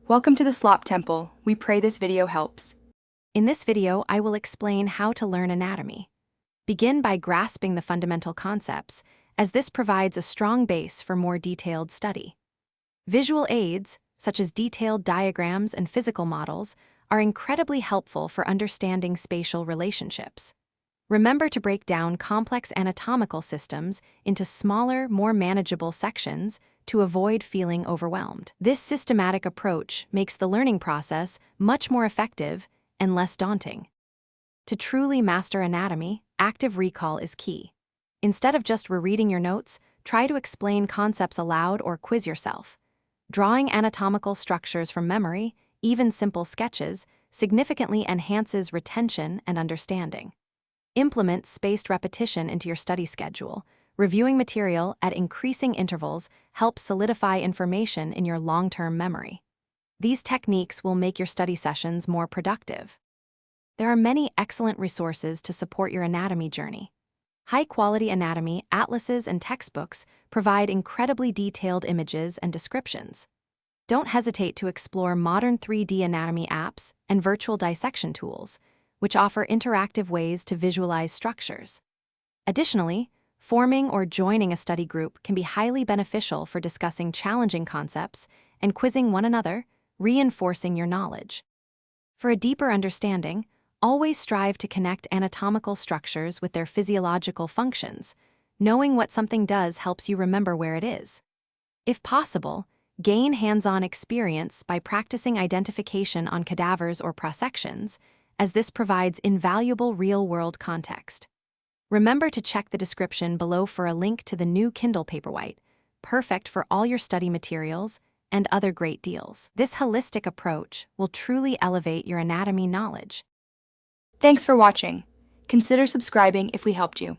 Welcome to the Slop Temple. We pray this video helps. In this video, I will explain how to learn anatomy. Begin by grasping the fundamental concepts, as this provides a strong base for more detailed study. Visual aids, such as detailed diagrams and physical models, are incredibly helpful for understanding spatial relationships. Remember to break down complex anatomical systems into smaller, more manageable sections to avoid feeling overwhelmed. This systematic approach makes the learning process much more effective and less daunting. To truly master anatomy, active recall is key. Instead of just rereading your notes, try to explain concepts aloud or quiz yourself. Drawing anatomical structures from memory, even simple sketches, significantly enhances retention and understanding. Implement spaced repetition into your study schedule. Reviewing material at increasing intervals helps solidify information in your long-term memory. These techniques will make your study sessions more productive. There are many excellent resources to support your anatomy journey. High-quality anatomy atlases and textbooks provide incredibly detailed images and descriptions. Don't hesitate to explore modern 3D anatomy apps and virtual dissection tools, which offer interactive ways to visualize structures. Additionally, forming or joining a study group can be highly beneficial for discussing challenging concepts and quizzing one another, reinforcing your knowledge. For a deeper understanding, always strive to connect anatomical structures with their physiological functions. Knowing what something does helps you remember where it is. If possible, gain hands-on experience by practicing identification on cadavers or prosections, as this provides invaluable real-world context. Remember to check the description below for a link to the new Kindle Paperwhite, perfect for all your study materials and other great deals. This holistic approach will truly elevate your anatomy knowledge. Thanks for watching. Consider subscribing if we helped you.